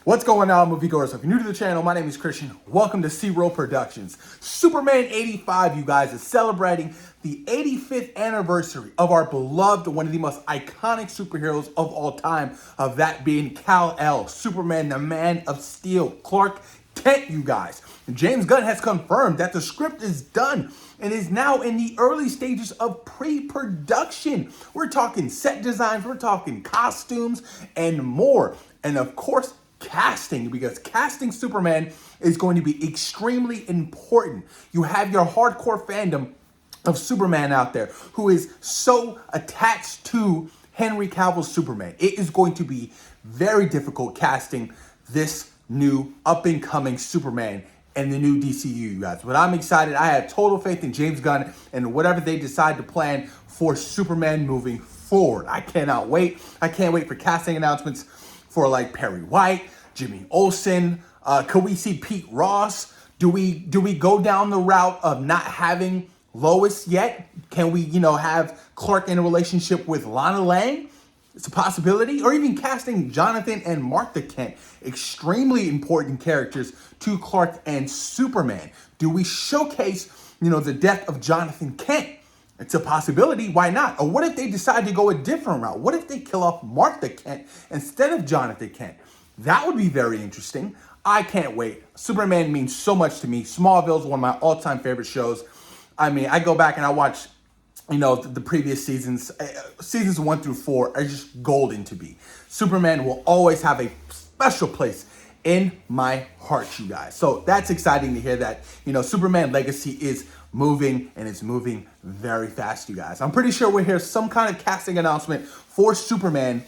What's going on, moviegoers? If you're new to the channel, my name is Christian. Welcome to C-Roll Productions. Superman 85, you guys, is celebrating the 85th anniversary of our beloved, one of the most iconic superheroes of all time, of that being Kal-El, Superman, the Man of Steel, Clark Kent, you guys. James Gunn has confirmed that the script is done and is now in the early stages of pre-production. We're talking set designs, we're talking costumes, and more. And of course, casting, because casting Superman is going to be extremely important. You have your hardcore fandom of Superman out there who is so attached to Henry Cavill's Superman. It is going to be very difficult casting this new up-and-coming Superman and the new DCU, you guys. But I'm excited. I have total faith in James Gunn and whatever they decide to plan for Superman moving forward. I cannot wait. I can't wait for casting announcements for like Perry White, Jimmy Olsen. Could we see Pete Ross? Do we go down the route of not having Lois yet? Can we, have Clark in a relationship with Lana Lang? It's a possibility. Or even casting Jonathan and Martha Kent, extremely important characters to Clark and Superman. Do we showcase, the death of Jonathan Kent? It's a possibility. Why not? Or what if they decide to go a different route? What if they kill off Martha Kent instead of Jonathan Kent? That would be very interesting. I can't wait. Superman means so much to me. Smallville is one of my all-time favorite shows. I mean, I go back and I watch, the previous seasons. Seasons 1 through 4 are just golden to me. Superman will always have a special place in my heart, you guys. So that's exciting to hear that, Superman Legacy is moving, and it's moving very fast, you guys. I'm pretty sure we'll hear some kind of casting announcement for Superman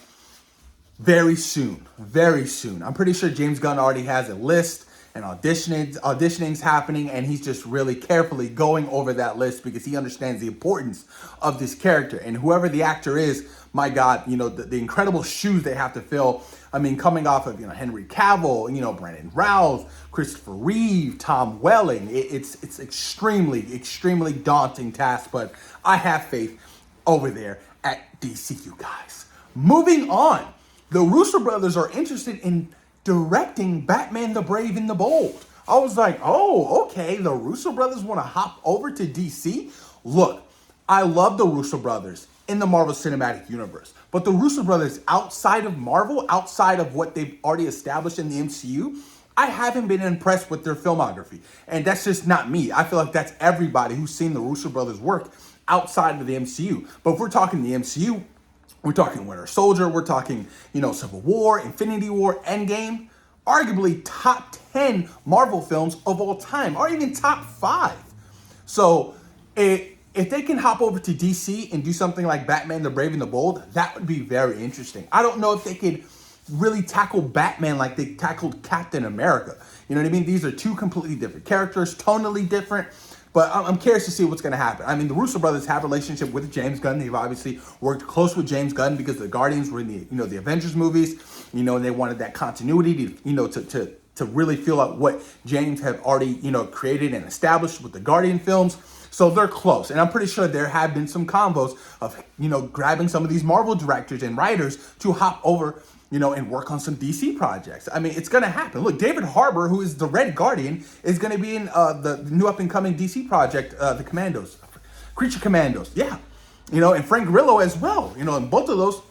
very soon. Very soon. I'm pretty sure James Gunn already has a list and auditioning's happening, and he's just really carefully going over that list because he understands the importance of this character. And whoever the actor is, my God, the incredible shoes they have to fill. I mean, coming off of, Henry Cavill, Brandon Routh, Christopher Reeve, Tom Welling. It's extremely, extremely daunting task, but I have faith over there at DC, you guys. Moving on, the Russo brothers are interested in directing Batman the Brave and the Bold. I was like, oh, okay, the Russo brothers want to hop over to DC? Look, I love the Russo brothers in the Marvel Cinematic Universe. But the Russo brothers outside of Marvel, outside of what they've already established in the MCU, I haven't been impressed with their filmography. And that's just not me. I feel like that's everybody who's seen the Russo brothers work outside of the MCU. But if we're talking the MCU, we're talking Winter Soldier, we're talking, Civil War, Infinity War, Endgame, arguably top 10 Marvel films of all time, or even top 5. So if they can hop over to DC and do something like Batman the Brave and the Bold, that would be very interesting. I don't know if they could really tackle Batman like they tackled Captain America. You know what I mean? These are two completely different characters, tonally different. But I'm curious to see what's going to happen. I mean, the Russo brothers have a relationship with James Gunn. They've obviously worked close with James Gunn because the Guardians were in the Avengers movies, and they wanted that continuity to really feel out what James had already, created and established with the Guardian films. So they're close. And I'm pretty sure there have been some combos of, grabbing some of these Marvel directors and writers to hop over, and work on some DC projects. I mean, it's going to happen. Look, David Harbour, who is the Red Guardian, is going to be in the new up-and-coming DC project, the Commandos, Creature Commandos. Yeah. And Frank Grillo as well. And both of those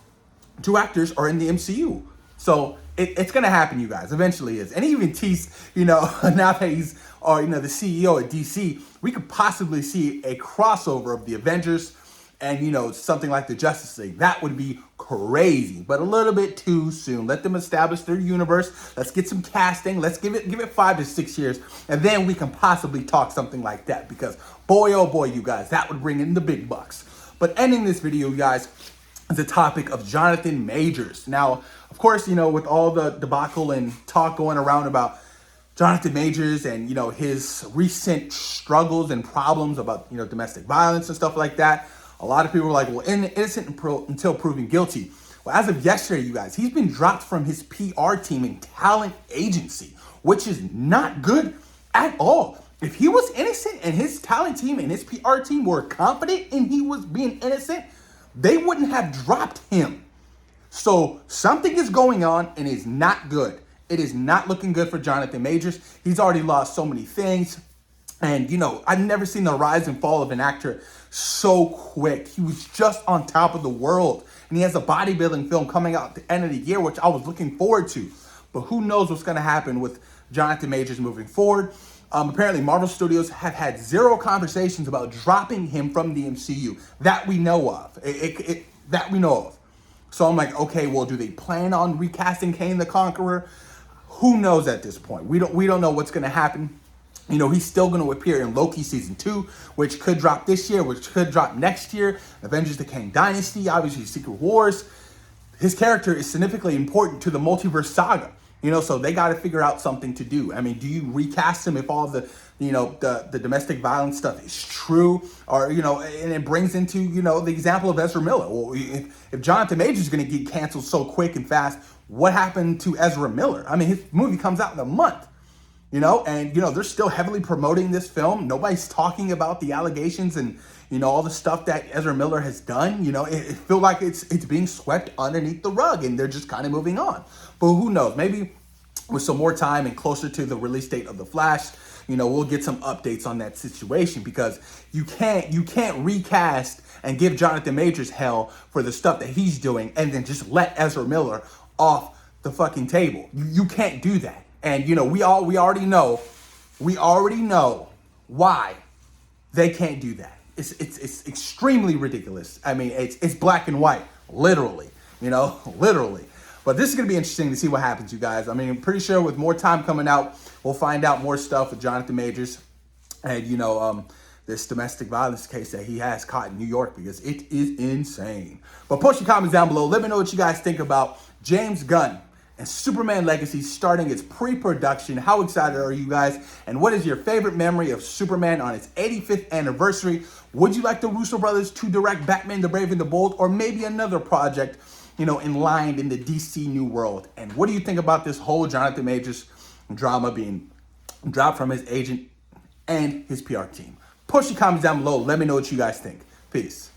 two actors are in the MCU. So it's going to happen, you guys. Eventually it is. And he even teased, now that he's, the CEO at DC, we could possibly see a crossover of the Avengers and, something like the Justice League. That would be crazy, but a little bit too soon. Let them establish their universe. Let's get some casting. Let's give it 5 to 6 years, and then we can possibly talk something like that, because boy, oh boy, you guys, that would bring in the big bucks. But ending this video, you guys, is the topic of Jonathan Majors. Now, of course, with all the debacle and talk going around about Jonathan Majors and, his recent struggles and problems about, domestic violence and stuff like that, a lot of people were like, well, innocent until proven guilty. Well, as of yesterday, you guys, he's been dropped from his PR team and talent agency, which is not good at all. If he was innocent and his talent team and his PR team were confident in he was being innocent, they wouldn't have dropped him. So something is going on and is not good. It is not looking good for Jonathan Majors. He's already lost so many things. And, you know, I've never seen the rise and fall of an actor so quick. He was just on top of the world. And he has a bodybuilding film coming out at the end of the year, which I was looking forward to. But who knows what's going to happen with Jonathan Majors moving forward. Apparently, Marvel Studios have had zero conversations about dropping him from the MCU that we know of. That we know of. So I'm like, okay, well, do they plan on recasting Kang the Conqueror? Who knows at this point? We don't know what's going to happen. You know, he's still going to appear in Loki Season 2, which could drop this year, which could drop next year. Avengers the Kang Dynasty, obviously Secret Wars. His character is significantly important to the multiverse saga. You know, so they got to figure out something to do. I mean, do you recast him if all the, you know, the domestic violence stuff is true? Or, you know, and it brings into, you know, the example of Ezra Miller. Well, if Jonathan Majors is going to get canceled so quick and fast, what happened to Ezra Miller? I mean, his movie comes out in a month. You know, and, you know, they're still heavily promoting this film. Nobody's talking about the allegations and, you know, all the stuff that Ezra Miller has done. You know, it feels like it's being swept underneath the rug and they're just kind of moving on. But who knows? Maybe with some more time and closer to the release date of The Flash, you know, we'll get some updates on that situation, because you can't recast and give Jonathan Majors hell for the stuff that he's doing and then just let Ezra Miller off the fucking table. You can't do that. And, you know, we already know why they can't do that. It's extremely ridiculous. I mean, it's black and white, literally, you know, literally. But this is going to be interesting to see what happens, you guys. I mean, I'm pretty sure with more time coming out, we'll find out more stuff with Jonathan Majors and, you know, this domestic violence case that he has caught in New York, because it is insane. But post your comments down below. Let me know what you guys think about James Gunn and Superman Legacy starting its pre-production. How excited are you guys? And what is your favorite memory of Superman on its 85th anniversary? Would you like the Russo brothers to direct Batman the Brave and the Bold, or maybe another project, you know, in line in the DC New World? And what do you think about this whole Jonathan Majors drama being dropped from his agent and his PR team? Post your comments down below. Let me know what you guys think. Peace.